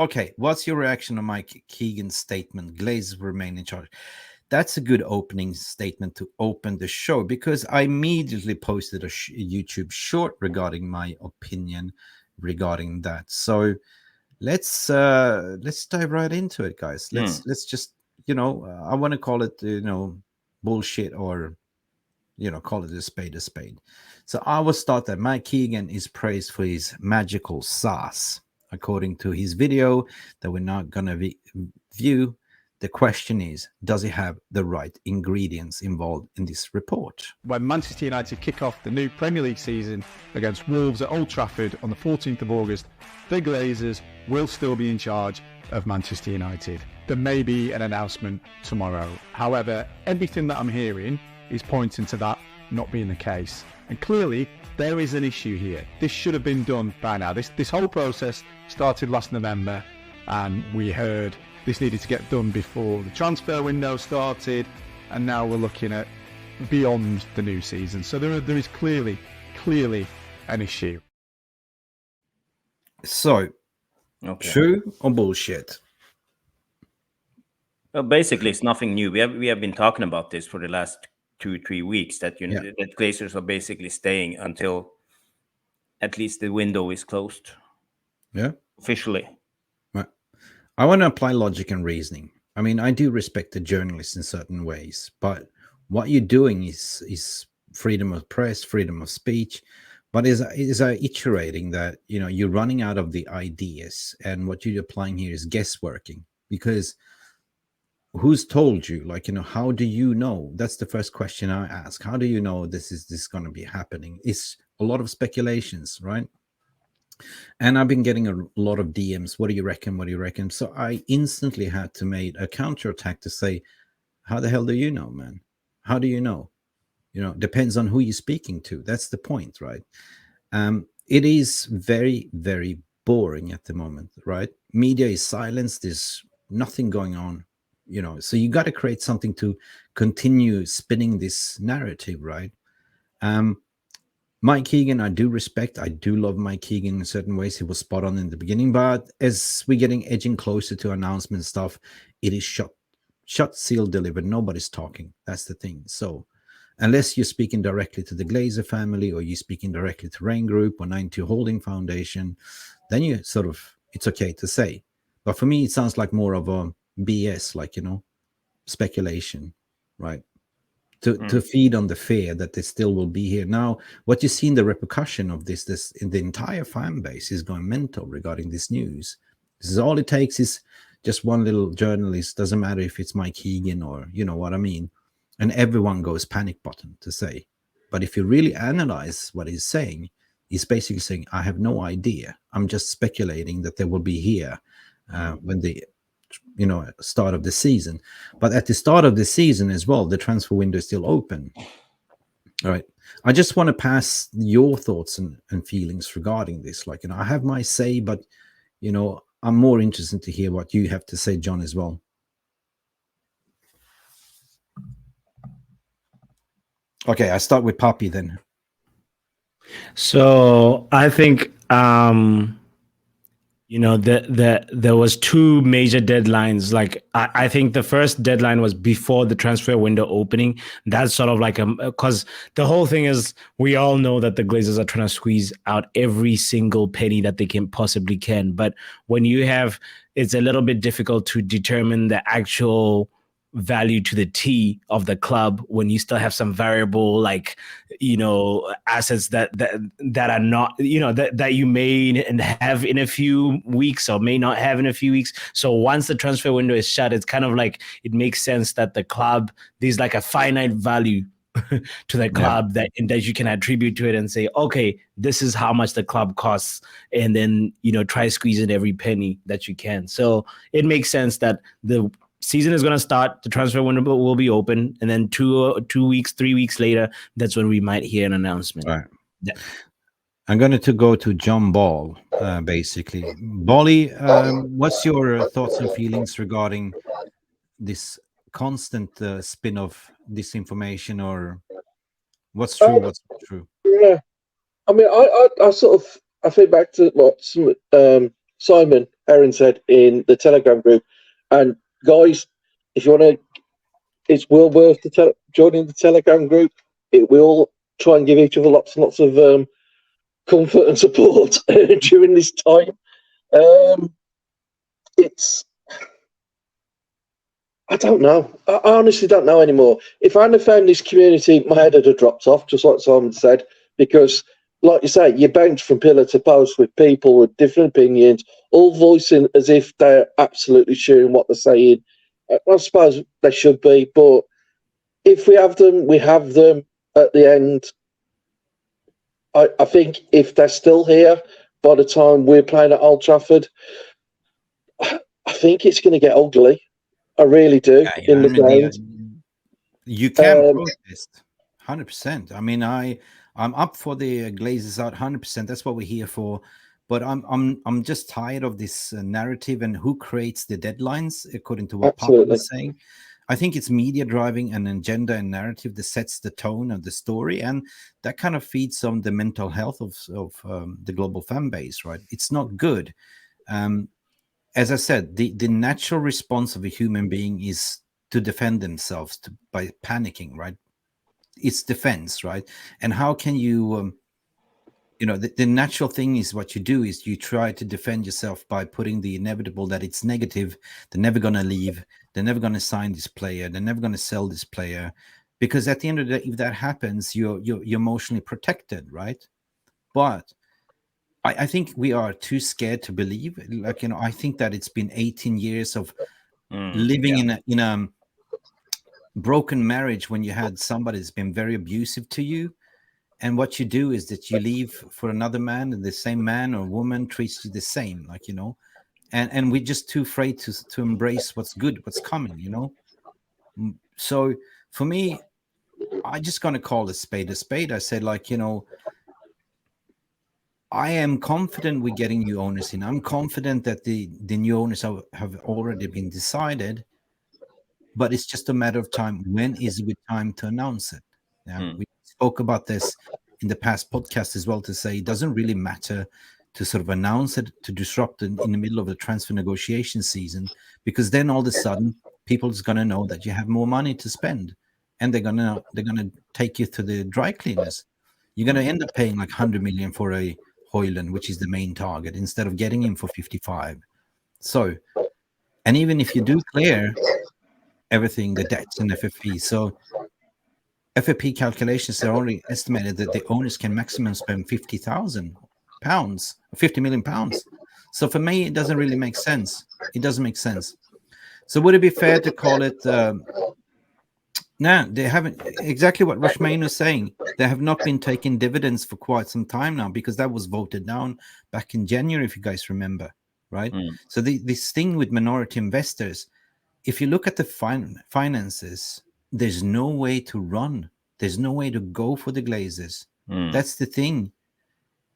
Okay, what's your reaction on Mike Keagan's statement? Glazers remain in charge. That's a good opening statement to open the show, because I immediately posted a YouTube short regarding my opinion regarding that. So let's dive right into it, guys. Let's just, I want to call it, bullshit, or call it a spade a spade. So I will start that Mike Keagan is praised for his magical sauce. According to his video that we're not going to view, the question is, does he have the right ingredients involved in this report? When Manchester United kick off the new Premier League season against Wolves at Old Trafford on the 14th of August, the Glazers will still be in charge of Manchester United. There may be an announcement tomorrow. However, everything that I'm hearing is pointing to that not being the case. And clearly, there is an issue here. This should have been done by now. This whole process started last November, and we heard this needed to get done before the transfer window started, and now we're looking at beyond the new season. So there is clearly an issue. So, true or bullshit? Well, basically, it's nothing new. We have been talking about this for the last 2-3 weeks, that that Glazers are basically staying until at least the window is closed. Yeah, officially. Right. I want to apply logic and reasoning. I mean, I do respect the journalists in certain ways, but what you're doing is freedom of press, freedom of speech, but is iterating that you're running out of the ideas, and what you're applying here is guessworking, because who's told you? How do you know? That's the first question I ask. How do you know this is going to be happening? It's a lot of speculations, right? And I've been getting a lot of DMs. What do you reckon? What do you reckon? So I instantly had to make a counterattack to say, how the hell do you know, man? How do you know? Depends on who you're speaking to. That's the point, right? It is very, very boring at the moment, right? Media is silenced. There's nothing going on. So you got to create something to continue spinning this narrative, right? Mike Keagan, I do respect. I do love Mike Keagan in certain ways. He was spot on in the beginning, but as we're edging closer to announcement stuff, it is shut, sealed, delivered. Nobody's talking. That's the thing. So unless you're speaking directly to the Glazer family, or you're speaking directly to Rain Group or 92 Holding Foundation, then you it's okay to say. But for me, it sounds like more of a BS, speculation, right? To feed on the fear that they still will be here. Now, what you see in the repercussion of this in the entire fan base is going mental regarding this news. This is all it takes is just one little journalist, doesn't matter if it's Mike Keagan or what I mean, and everyone goes panic button to say. But if you really analyze what he's saying, he's basically saying, I have no idea. I'm just speculating that they will be here when the start of the season. But at the start of the season as well, the transfer window is still open. All right. I just want to pass your thoughts and feelings regarding this. I have my say, but I'm more interested to hear what you have to say, John, as well. Okay, I start with Pappi then. So I think there was two major deadlines. I think the first deadline was before the transfer window opening. That's sort of because the whole thing is, we all know that the Glazers are trying to squeeze out every single penny that they possibly can. But when it's a little bit difficult to determine the actual value to the T of the club when you still have some variable assets that are not that you may have in a few weeks or may not have in a few weeks. So once the transfer window is shut, it's kind of it makes sense that the club, there's a finite value to the club that you can attribute to it and say, okay, this is how much the club costs, and then try squeezing every penny that you can. So it makes sense that the season is going to start, the transfer window will be open, and then 3 weeks later, that's when we might hear an announcement. Right. Yeah. I'm going to go to John Ball, basically. Bolly, what's your thoughts and feelings regarding this constant spin of disinformation, or what's true, what's not true? Yeah, I mean, I think back to what Simon Aaron said in the Telegram group. And guys, if you want to, it's well worth joining the Telegram group. It will try and give each other lots and lots of comfort and support during this time. I don't know. I honestly don't know anymore. If I hadn't found this community, my head would have dropped off, just like Simon said, because, like you say, you bounce from pillar to post with people with different opinions, all voicing as if they're absolutely sure in what they're saying. I suppose they should be, but if we have them, we have them at the end. I think if they're still here by the time we're playing at Old Trafford, I think it's going to get ugly. I really do. Yeah, in the ground, you can protest 100%. I mean, I'm up for the Glazers out 100%. That's what we're here for. But I'm just tired of this narrative and who creates the deadlines, according to what Pappi was saying. I think it's media driving an agenda and narrative that sets the tone of the story, and that kind of feeds on the mental health of the global fan base, right? It's not good. As I said, the natural response of a human being is to defend themselves by panicking, right? It's defense, right? And how can you, the natural thing is what you do is you try to defend yourself by putting the inevitable that it's negative. They're never going to leave. They're never going to sign this player. They're never going to sell this player. Because at the end of the day, if that happens, you're emotionally protected, right? But I think we are too scared to believe. Like, I think that it's been 18 years of living in a broken marriage when you had somebody that's been very abusive to you. And what you do is that you leave for another man, and the same man or woman treats you the same, and we're just too afraid to embrace what's good, what's coming, So for me, I just gonna call a spade a spade. I said, I am confident we're getting new owners in. I'm confident that the new owners have already been decided, but it's just a matter of time. When is it time to announce it? Yeah, we spoke about this in the past podcast as well, to say it doesn't really matter to sort of announce it, to disrupt in the middle of the transfer negotiation season, because then all of a sudden people's going to know that you have more money to spend, and they're going to take you to the dry cleaners. You're going to end up paying like 100 million for a Hoyland, which is the main target, instead of getting him for 55. So, and even if you do clear everything, the debts and FFP, so FFP calculations are only estimated that the owners can maximum spend £50,000, 50 million pounds. So for me, it doesn't really make sense. It doesn't make sense. So would it be fair to call it? No, they haven't. Exactly what Rushmain was saying. They have not been taking dividends for quite some time now, because that was voted down back in January, if you guys remember, right? So this thing with minority investors, if you look at the finances, there's no way to run. There's no way to go for the Glazers. That's the thing.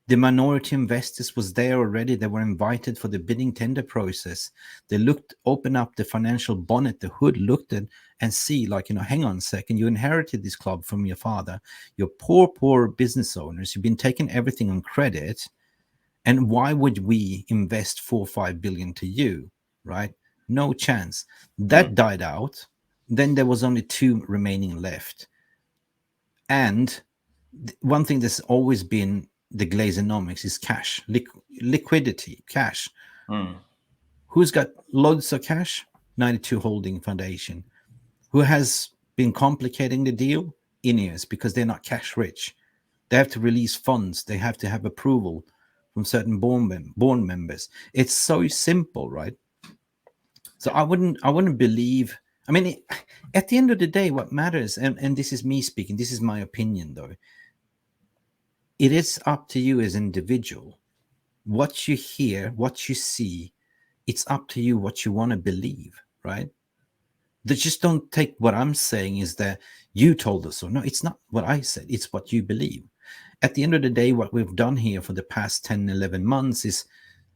The minority investors was there already. They were invited for the bidding tender process. They open up the financial bonnet, the hood, looked at and see, hang on a second, you inherited this club from your father. You're poor business owners. You've been taking everything on credit. And why would we invest 4 or 5 billion to you, right? No chance. That died out. Then there was only 2 remaining left. And one thing that's always been the Glazeronomics is cash, liquidity, cash. Who's got loads of cash? 92 Holding Foundation. Who has been complicating the deal? Ineos, because they're not cash rich. They have to release funds. They have to have approval from certain board members. It's so simple, right? So I wouldn't believe. I mean, at the end of the day, what matters, and this is me speaking, this is my opinion though, it is up to you as an individual. What you hear, what you see, it's up to you what you want to believe, right? Just don't take what I'm saying is that you told us so. No, it's not what I said. It's what you believe. At the end of the day, what we've done here for the past 10, 11 months is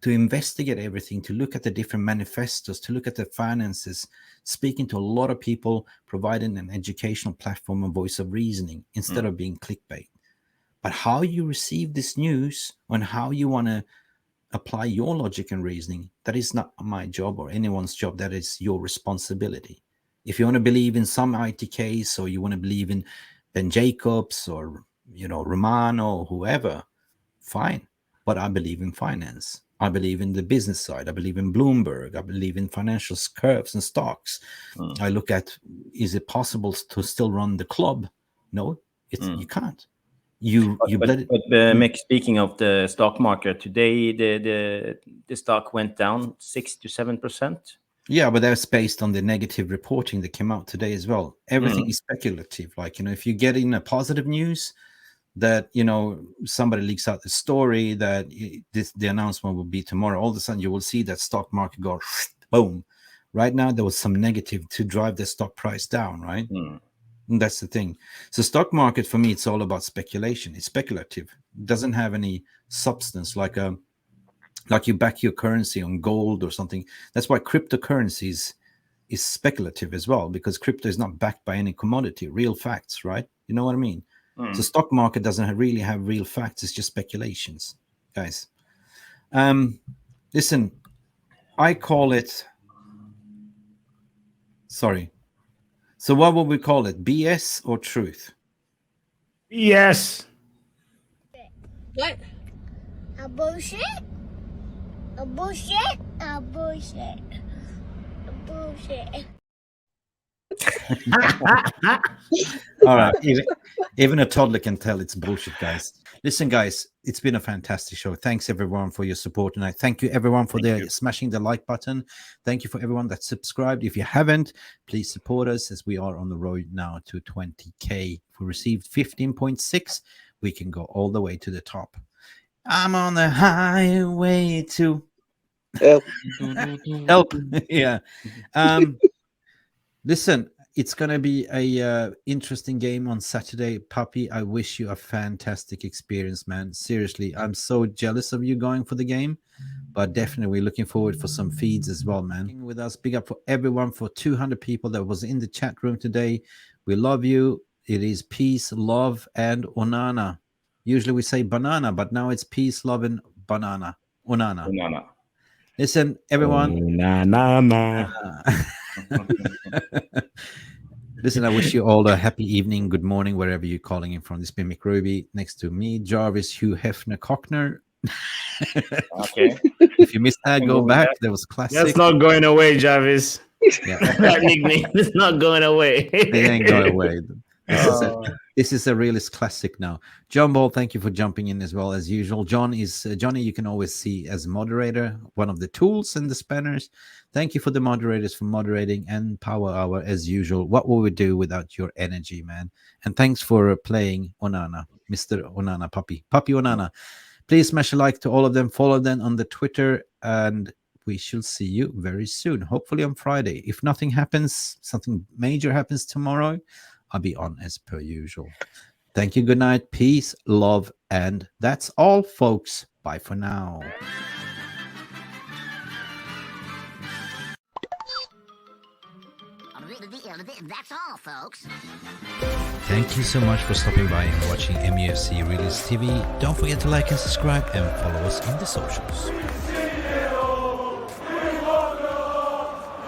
to investigate everything, to look at the different manifestos, to look at the finances, speaking to a lot of people, providing an educational platform, a voice of reasoning, instead of being clickbait. But how you receive this news and how you want to apply your logic and reasoning. That is not my job or anyone's job. That is your responsibility. If you want to believe in some IT case, or you want to believe in Ben Jacobs or Romano or whoever, fine. But I believe in finance. I believe in the business side. I believe in Bloomberg. I believe in financial curves and stocks. I look at, is it possible to still run the club? No, you can't. But Mick, speaking of the stock market today, the stock went down 6 to 7%. Yeah, but that's based on the negative reporting that came out today as well. Everything is speculative. Like, if you get in a positive news that, somebody leaks out the story that the announcement will be tomorrow, all of a sudden you will see that stock market go boom. Right now, there was some negative to drive the stock price down, right? And that's the thing. So stock market, for me, it's all about speculation. It's speculative. It doesn't have any substance, like you back your currency on gold or something. That's why cryptocurrencies is speculative as well, because crypto is not backed by any commodity, real facts, right? You know what I mean? So stock market doesn't really have real facts. It's just speculations, guys. Listen, I call it, sorry. So what would we call it? BS or truth? Yes. What? A bullshit? A bullshit? A bullshit. A bullshit. All right. Even a toddler can tell it's bullshit, guys. Listen, guys, it's been a fantastic show. Thanks, everyone, for your support tonight. Thank you, everyone, for smashing the like button. Thank you for everyone that subscribed. If you haven't, please support us, as we are on the road now to 20K. If we received 15.6, we can go all the way to the top. I'm on the highway to help. Yeah. Listen, it's going to be a interesting game on Saturday. Pappi, I wish you a fantastic experience, man. Seriously, I'm so jealous of you going for the game, but definitely looking forward for some feeds as well, man. With us, big up for everyone, for 200 people that was in the chat room today. We love you. It is peace, love, and onana. Usually we say banana, but now it's peace, love, and banana. Onana. Listen, everyone. Listen, I wish you all a happy evening, good morning, wherever you're calling in from. This has been Mick Ruby. Next to me, Jarvis, Hugh Hefner Cockner. Okay. If you missed that, go back. That was classic. That's not going away, Jarvis. Yeah. That nickname is not going away. It ain't going away. This is a realist classic now. John Ball, thank you for jumping in as well as usual. Johnny, you can always see as moderator, one of the tools and the spanners. Thank you for the moderators for moderating, and Power Hour as usual. What would we do without your energy, man? And thanks for playing Onana, Mr. Onana, Pappi Onana. Please smash a like to all of them. Follow them on the Twitter, and we shall see you very soon. Hopefully on Friday. If nothing happens, something major happens tomorrow, I'll be on as per usual. Thank you. Good night. Peace, love, and that's all, folks. Bye for now. That's all, folks. Thank you so much for stopping by and watching Mufc Realist TV. Don't forget to like and subscribe and follow us on the socials.